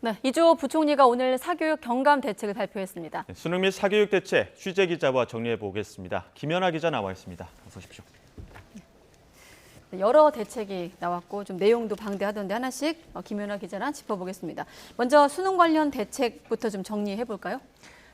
네, 이주호 부총리가 오늘 사교육 경감 대책을 발표했습니다. 네, 수능 및 사교육 대책 취재 기자와 정리해 보겠습니다. 김연아 기자 나와 있습니다. 어서 오십시오. 여러 대책이 나왔고 좀 내용도 방대하던데 하나씩 김연아 기자랑 짚어보겠습니다. 먼저 수능 관련 대책부터 좀 정리해 볼까요?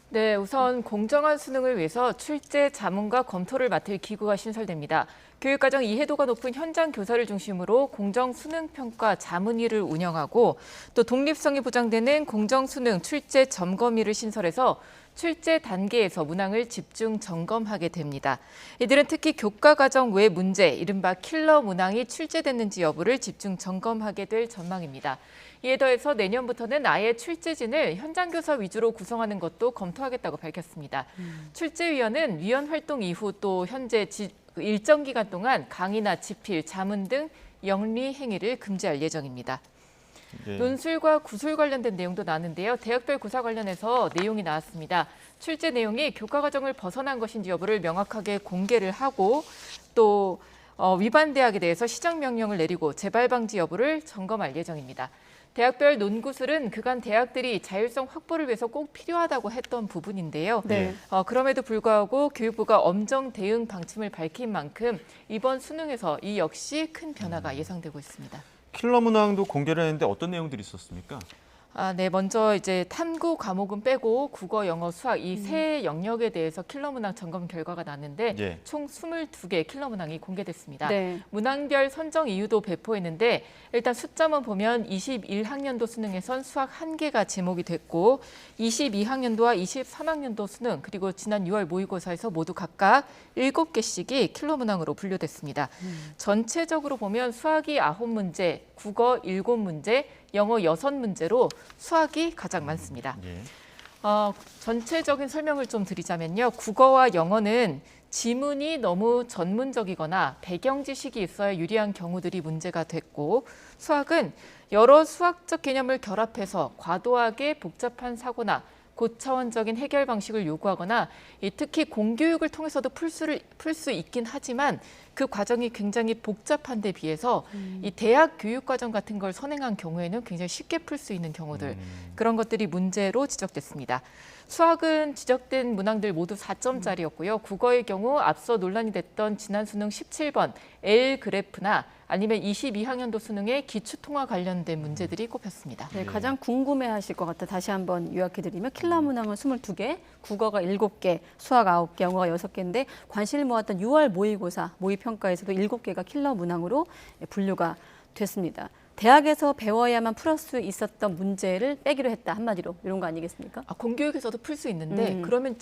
네, 우선 공정한 수능을 위해서 출제, 자문과 검토를 맡을 기구가 신설됩니다. 교육과정 이해도가 높은 현장 교사를 중심으로 공정 수능 평가 자문위를 운영하고 또 독립성이 보장되는 공정 수능 출제 점검위를 신설해서 출제 단계에서 문항을 집중 점검하게 됩니다. 이들은 특히 교과과정 외 문제, 이른바 킬러 문항이 출제됐는지 여부를 집중 점검하게 될 전망입니다. 이에 더해서 내년부터는 아예 출제진을 현장 교사 위주로 구성하는 것도 검토하겠다고 밝혔습니다. 출제위원은 위원 활동 이후 또 현재 일정 기간 동안 강의나 집필, 자문 등 영리 행위를 금지할 예정입니다. 네. 논술과 구술 관련된 내용도 나왔는데요. 대학별 고사 관련해서 내용이 나왔습니다. 출제 내용이 교과 과정을 벗어난 것인지 여부를 명확하게 공개를 하고 또 위반 대학에 대해서 시정 명령을 내리고 재발 방지 여부를 점검할 예정입니다. 대학별 논구술은 그간 대학들이 자율성 확보를 위해서 꼭 필요하다고 했던 부분인데요. 네. 그럼에도 불구하고 교육부가 엄정 대응 방침을 밝힌 만큼 이번 수능에서 이 역시 큰 변화가 예상되고 있습니다. 킬러 문항도 공개를 했는데 어떤 내용들이 있었습니까? 네, 먼저 이제 탐구 과목은 빼고 국어, 영어, 수학 이 세 영역에 대해서 킬러 문항 점검 결과가 났는데 예. 총 22개 킬러 문항이 공개됐습니다. 네. 문항별 선정 이유도 배포했는데 일단 숫자만 보면 21학년도 수능에선 수학 1개가 지목이 됐고 22학년도와 23학년도 수능 그리고 지난 6월 모의고사에서 모두 각각 7개씩이 킬러 문항으로 분류됐습니다. 전체적으로 보면 수학이 9문제, 국어 7문제, 영어 6문제로 수학이 가장 많습니다. 예. 전체적인 설명을 좀 드리자면요. 국어와 영어는 지문이 너무 전문적이거나 배경 지식이 있어야 유리한 경우들이 문제가 됐고 수학은 여러 수학적 개념을 결합해서 과도하게 복잡한 사고나 고차원적인 해결 방식을 요구하거나 특히 공교육을 통해서도 풀 수 있긴 하지만 그 과정이 굉장히 복잡한 데 비해서 이 대학 교육 과정 같은 걸 선행한 경우에는 굉장히 쉽게 풀 수 있는 경우들 그런 것들이 문제로 지적됐습니다. 수학은 지적된 문항들 모두 4점짜리였고요. 국어의 경우 앞서 논란이 됐던 지난 수능 17번 L 그래프나 아니면 22학년도 수능의 기초통화 관련된 문제들이 꼽혔습니다. 네, 가장 궁금해하실 것 같아 다시 한번 요약해드리면 킬러 문항은 22개, 국어가 7개, 수학 9개, 영어가 6개인데 관심을 모았던 6월 모의고사, 모의평가에서도 7개가 킬러 문항으로 분류가 됐습니다. 대학에서 배워야만 풀을 수 있었던 문제를 빼기로 했다 한마디로 이런 거 아니겠습니까? 공교육에서도 풀 수 있는데 그러면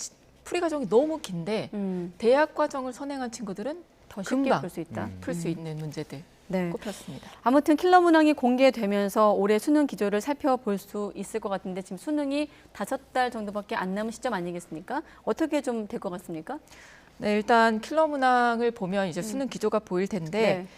풀이 과정이 너무 긴데 대학 과정을 선행한 친구들은 더 쉽게 금방 풀 수 있다. 풀 수 있는 문제들 네. 꼽혔습니다. 아무튼 킬러 문항이 공개되면서 올해 수능 기조를 살펴볼 수 있을 것 같은데 지금 수능이 5달 정도밖에 안 남은 시점 아니겠습니까? 어떻게 좀 될 것 같습니까? 네, 일단 킬러 문항을 보면 이제 수능 기조가 보일 텐데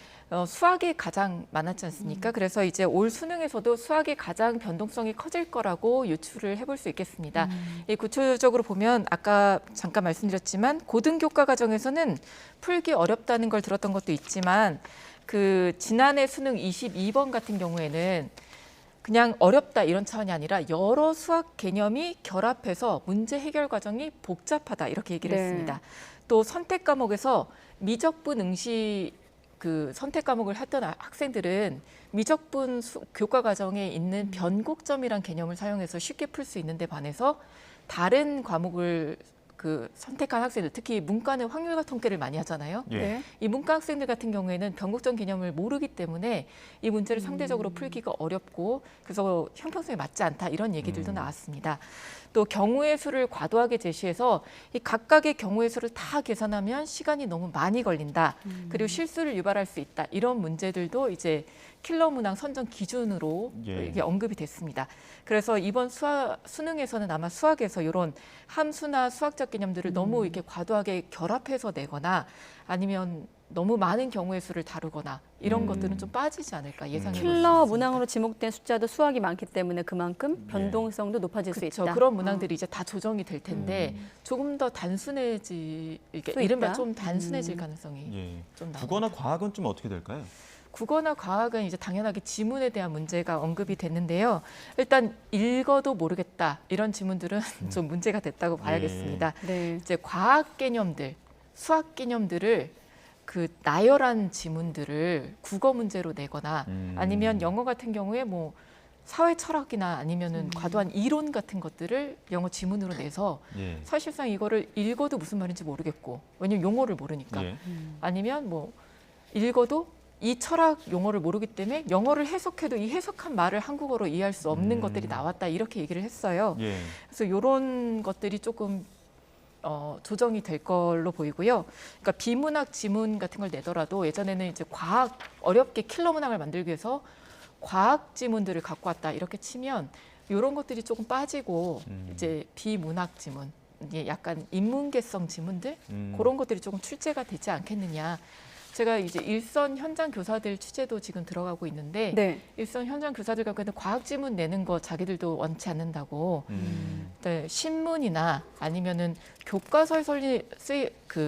수학이 가장 많았지 않습니까? 그래서 이제 올 수능에서도 수학이 가장 변동성이 커질 거라고 유추를 해볼 수 있겠습니다. 이 구체적으로 보면 아까 잠깐 말씀드렸지만 고등교과 과정에서는 풀기 어렵다는 걸 들었던 것도 있지만 그 지난해 수능 22번 같은 경우에는 그냥 어렵다 이런 차원이 아니라 여러 수학 개념이 결합해서 문제 해결 과정이 복잡하다 이렇게 얘기를 했습니다. 또 선택 과목에서 미적분 응시 그 선택 과목을 했던 학생들은 미적분 교과 과정에 있는 변곡점이란 개념을 사용해서 쉽게 풀 수 있는데 반해서 다른 과목을 그 선택한 학생들, 특히 문과는 확률과 통계를 많이 하잖아요. 예. 이 문과 학생들 같은 경우에는 변곡점 개념을 모르기 때문에 이 문제를 상대적으로 풀기가 어렵고 그래서 형평성에 맞지 않다 이런 얘기들도 나왔습니다. 또 경우의 수를 과도하게 제시해서 이 각각의 경우의 수를 다 계산하면 시간이 너무 많이 걸린다. 그리고 실수를 유발할 수 있다. 이런 문제들도 이제 킬러 문항 선정 기준으로 이게 언급이 됐습니다. 그래서 이번 수능에서는 아마 수학에서 이런 함수나 수학적 개념들을 너무 이렇게 과도하게 결합해서 내거나 아니면 너무 많은 경우의 수를 다루거나 이런 것들은 좀 빠지지 않을까 예상해 봅니다. 킬러 문항으로 지목된 숫자도 수학이 많기 때문에 그만큼 변동성도 높아질 수 있다. 그런 문항들이 이제 다 조정이 될 텐데 조금 더 단순해질, 이른바 좀 단순해질 가능성이 좀 나옵니다. 국어나 과학은 좀 어떻게 될까요? 국어나 과학은 이제 당연하게 지문에 대한 문제가 언급이 됐는데요. 일단 읽어도 모르겠다 이런 지문들은 좀 문제가 됐다고 봐야겠습니다. 네. 이제 과학 개념들, 수학 개념들을 그 나열한 지문들을 국어 문제로 내거나 아니면 영어 같은 경우에 뭐 사회 철학이나 아니면은 과도한 이론 같은 것들을 영어 지문으로 내서 예. 사실상 이거를 읽어도 무슨 말인지 모르겠고 왜냐면 용어를 모르니까 예. 아니면 뭐 읽어도 이 철학 용어를 모르기 때문에 영어를 해석해도 이 해석한 말을 한국어로 이해할 수 없는 것들이 나왔다 이렇게 얘기를 했어요. 예. 그래서 이런 것들이 조금 조정이 될 걸로 보이고요. 그러니까 비문학 지문 같은 걸 내더라도 예전에는 이제 과학 어렵게 킬러 문항을 만들기 위해서 과학 지문들을 갖고 왔다 이렇게 치면 이런 것들이 조금 빠지고 이제 비문학 지문, 이게 약간 인문계성 지문들 그런 것들이 조금 출제가 되지 않겠느냐. 제가 이제 일선 현장 교사들 취재도 지금 들어가고 있는데 네. 일선 현장 교사들 갖고는 과학 지문 내는 거 자기들도 원치 않는다고. 네, 신문이나 아니면은 교과서에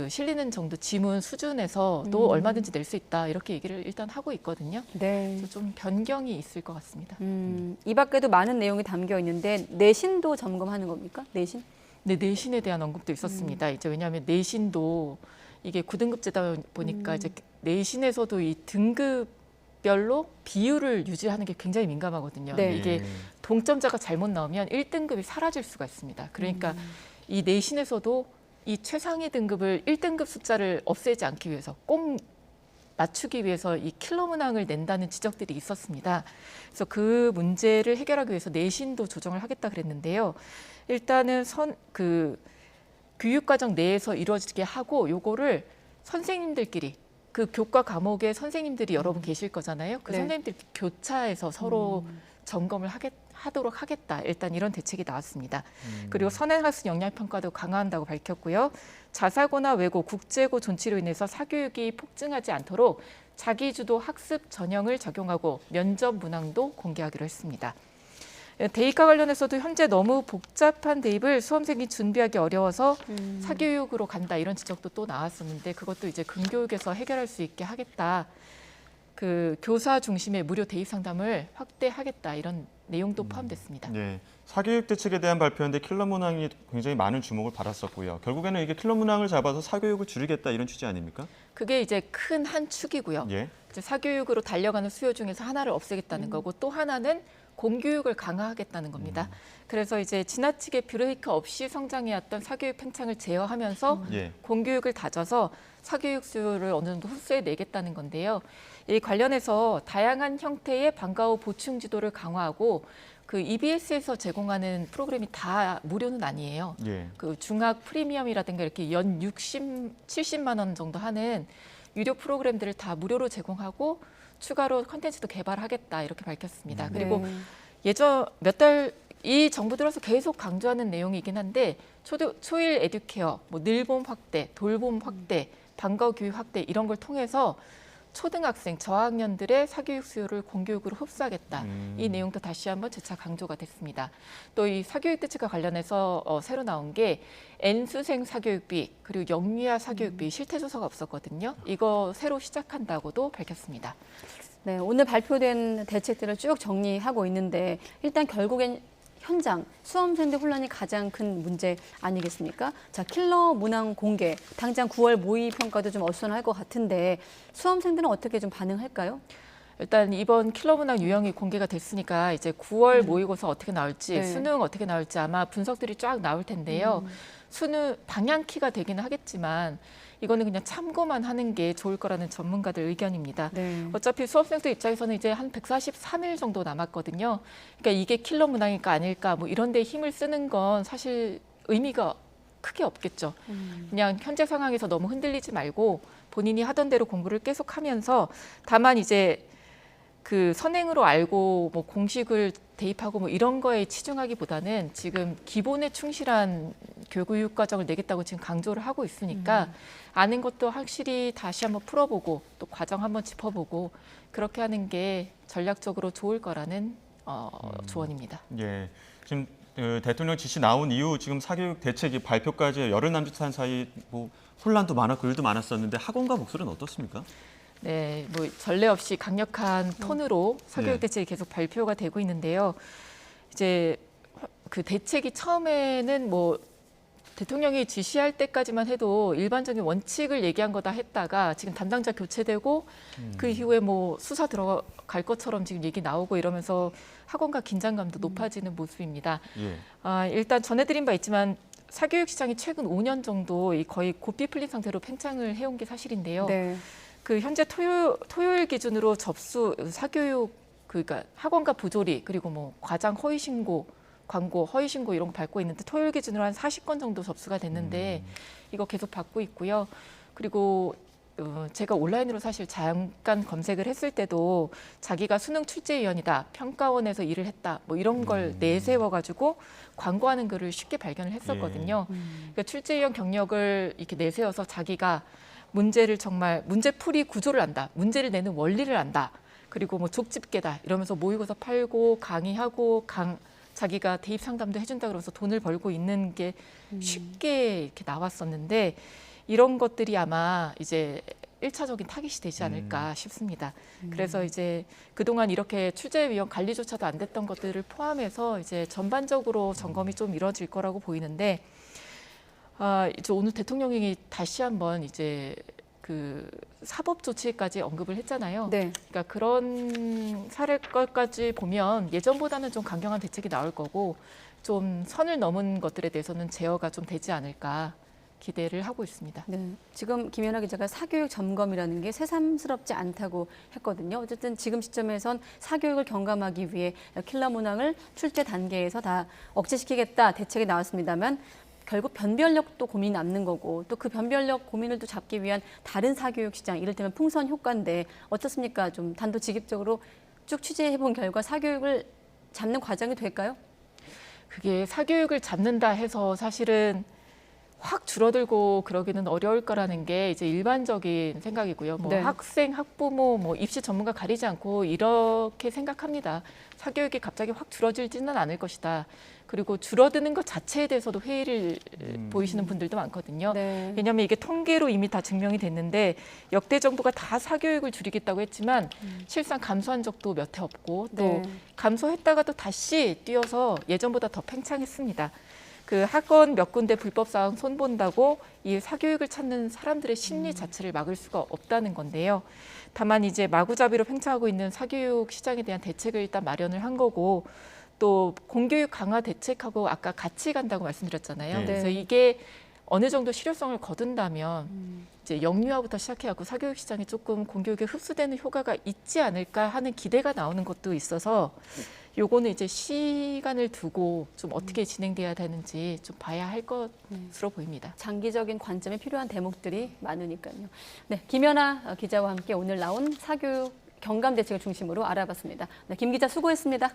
실리는 정도 지문 수준에서도 얼마든지 낼 수 있다 이렇게 얘기를 일단 하고 있거든요. 네. 그래서 좀 변경이 있을 것 같습니다. 이 밖에도 많은 내용이 담겨 있는데 내신도 점검하는 겁니까? 내신? 네, 내신에 대한 언급도 있었습니다. 이제 왜냐하면 내신도 이게 9등급제다 보니까 이제 내신에서도 이 등급별로 비율을 유지하는 게 굉장히 민감하거든요. 네. 이게 동점자가 잘못 나오면 1등급이 사라질 수가 있습니다. 그러니까 이 내신에서도 이 최상위 등급을 1등급 숫자를 없애지 않기 위해서 꼭 맞추기 위해서 이 킬러 문항을 낸다는 지적들이 있었습니다. 그래서 그 문제를 해결하기 위해서 내신도 조정을 하겠다 그랬는데요. 일단은 교육과정 내에서 이루어지게 하고 요거를 선생님들끼리 그 교과 과목에 선생님들이 여러 분 계실 거잖아요. 그 네. 선생님들 교차해서 서로 점검을 하도록 하겠다. 일단 이런 대책이 나왔습니다. 그리고 선행학습 역량평가도 강화한다고 밝혔고요. 자사고나 외고, 국제고 존치로 인해서 사교육이 폭증하지 않도록 자기주도 학습 전형을 적용하고 면접 문항도 공개하기로 했습니다. 대입과 관련해서도 현재 너무 복잡한 대입을 수험생이 준비하기 어려워서 사교육으로 간다 이런 지적도 또 나왔었는데 그것도 이제 근교육에서 해결할 수 있게 하겠다. 그 교사 중심의 무료 대입 상담을 확대하겠다 이런 내용도 포함됐습니다. 네, 사교육 대책에 대한 발표인데 킬러 문항이 굉장히 많은 주목을 받았었고요. 결국에는 이게 킬러 문항을 잡아서 사교육을 줄이겠다 이런 취지 아닙니까? 그게 이제 큰 한 축이고요. 예. 이제 사교육으로 달려가는 수요 중에서 하나를 없애겠다는 거고 또 하나는 공교육을 강화하겠다는 겁니다. 그래서 이제 지나치게 뷰레이크 없이 성장해왔던 사교육 팽창을 제어하면서 예. 공교육을 다져서 사교육 수요를 어느 정도 흡수해 내겠다는 건데요. 이 관련해서 다양한 형태의 방과 후 보충 지도를 강화하고 그 EBS에서 제공하는 프로그램이 다 무료는 아니에요. 예. 그 중학 프리미엄이라든가 이렇게 연 70만 원 정도 하는 유료 프로그램들을 다 무료로 제공하고 추가로 컨텐츠도 개발하겠다 이렇게 밝혔습니다. 그리고 예전 이 정부 들어서 계속 강조하는 내용이긴 한데 초일 에듀케어, 뭐 늘봄 확대, 돌봄 확대, 방과 교육 확대 이런 걸 통해서 초등학생 저학년들의 사교육 수요를 공교육으로 흡수하겠다. 이 내용도 다시 한번 재차 강조가 됐습니다. 또 이 사교육 대책과 관련해서 새로 나온 게 N수생 사교육비 그리고 영유아 사교육비 실태조사가 없었거든요. 이거 새로 시작한다고도 밝혔습니다. 네, 오늘 발표된 대책들을 쭉 정리하고 있는데 일단 결국엔 현장, 수험생들 혼란이 가장 큰 문제 아니겠습니까? 자, 킬러 문항 공개, 당장 9월 모의 평가도 좀 어수선할 것 같은데 수험생들은 어떻게 좀 반응할까요? 일단 이번 킬러 문항 유형이 공개가 됐으니까 이제 9월 모의고사 어떻게 나올지, 네. 수능 어떻게 나올지 아마 분석들이 쫙 나올 텐데요. 수능 방향키가 되기는 하겠지만 이거는 그냥 참고만 하는 게 좋을 거라는 전문가들 의견입니다. 네. 어차피 수험생들 입장에서는 이제 한 143일 정도 남았거든요. 그러니까 이게 킬러 문항일까 아닐까 뭐 이런 데 힘을 쓰는 건 사실 의미가 크게 없겠죠. 그냥 현재 상황에서 너무 흔들리지 말고 본인이 하던 대로 공부를 계속하면서 다만 이제 그 선행으로 알고 뭐 공식을 대입하고 뭐 이런 거에 치중하기보다는 지금 기본에 충실한 교육 과정을 내겠다고 지금 강조를 하고 있으니까 아는 것도 확실히 다시 한번 풀어보고 또 과정 한번 짚어보고 그렇게 하는 게 전략적으로 좋을 거라는 조언입니다. 예. 지금 대통령 지시 나온 이후 지금 사교육 대책이 발표까지 열흘 남짓한 사이 뭐 혼란도 많았고 일도 많았었는데 학원가 목소리는 어떻습니까? 네, 뭐 전례 없이 강력한 톤으로 사교육 네. 대책이 계속 발표가 되고 있는데요. 이제 그 대책이 처음에는 뭐 대통령이 지시할 때까지만 해도 일반적인 원칙을 얘기한 거다 했다가 지금 담당자 교체되고 그 이후에 뭐 수사 들어갈 것처럼 지금 얘기 나오고 이러면서 학원가 긴장감도 높아지는 모습입니다. 예. 일단 전해드린 바 있지만 사교육 시장이 최근 5년 정도 거의 고삐 풀린 상태로 팽창을 해온 게 사실인데요. 네. 그 현재 토요일 기준으로 접수 사교육 그러니까 학원가 부조리 그리고 뭐 과장 허위 신고 광고, 허위 신고 이런 거 받고 있는데 토요일 기준으로 한 40건 정도 접수가 됐는데 이거 계속 받고 있고요. 그리고 제가 온라인으로 사실 잠깐 검색을 했을 때도 자기가 수능 출제위원이다, 평가원에서 일을 했다, 뭐 이런 걸 내세워가지고 광고하는 글을 쉽게 발견을 했었거든요. 그러니까 출제위원 경력을 이렇게 내세워서 자기가 문제를 정말 문제풀이 구조를 안다, 문제를 내는 원리를 안다, 그리고 뭐 족집게다 이러면서 모의고사 팔고 강의하고 자기가 대입 상담도 해준다 그러면서 돈을 벌고 있는 게 쉽게 이렇게 나왔었는데 이런 것들이 아마 이제 1차적인 타깃이 되지 않을까 싶습니다. 그래서 이제 그동안 이렇게 출제위원 관리조차도 안 됐던 것들을 포함해서 이제 전반적으로 점검이 좀 이루어질 거라고 보이는데 이제 오늘 대통령이 다시 한번 이제 그 사법 조치까지 언급을 했잖아요. 네. 그러니까 그런 사례까지 보면 예전보다는 좀 강경한 대책이 나올 거고 좀 선을 넘은 것들에 대해서는 제어가 좀 되지 않을까 기대를 하고 있습니다. 네. 지금 김연아 기자가 사교육 점검이라는 게 새삼스럽지 않다고 했거든요. 어쨌든 지금 시점에선 사교육을 경감하기 위해 킬러 문항을 출제 단계에서 다 억제시키겠다 대책이 나왔습니다만 결국 변별력도 고민이 남는 거고 또 그 변별력 고민을 또 잡기 위한 다른 사교육 시장, 이를테면 풍선 효과인데 어떻습니까? 좀 단도직입적으로 쭉 취재해본 결과 사교육을 잡는 과정이 될까요? 그게 사교육을 잡는다 해서 사실은 확 줄어들고 그러기는 어려울 거라는 게 이제 일반적인 생각이고요. 뭐 네. 학생, 학부모, 뭐 입시 전문가 가리지 않고 이렇게 생각합니다. 사교육이 갑자기 확 줄어들지는 않을 것이다. 그리고 줄어드는 것 자체에 대해서도 회의를 보이시는 분들도 많거든요. 네. 왜냐하면 이게 통계로 이미 다 증명이 됐는데 역대 정부가 다 사교육을 줄이겠다고 했지만 실상 감소한 적도 몇 해 없고 또 네. 감소했다가도 다시 뛰어서 예전보다 더 팽창했습니다. 그 학원 몇 군데 불법 사항 손본다고 이 사교육을 찾는 사람들의 심리 자체를 막을 수가 없다는 건데요. 다만 이제 마구잡이로 팽창하고 있는 사교육 시장에 대한 대책을 일단 마련을 한 거고 또 공교육 강화 대책하고 아까 같이 간다고 말씀드렸잖아요. 네. 그래서 이게 어느 정도 실효성을 거둔다면 이제 영유아부터 시작해갖고 사교육 시장에 조금 공교육에 흡수되는 효과가 있지 않을까 하는 기대가 나오는 것도 있어서 요거는 이제 시간을 두고 좀 어떻게 진행돼야 되는지 좀 봐야 할 것으로 보입니다. 장기적인 관점이 필요한 대목들이 많으니까요. 네, 김연아 기자와 함께 오늘 나온 사교육 경감 대책을 중심으로 알아봤습니다. 네, 김 기자 수고했습니다.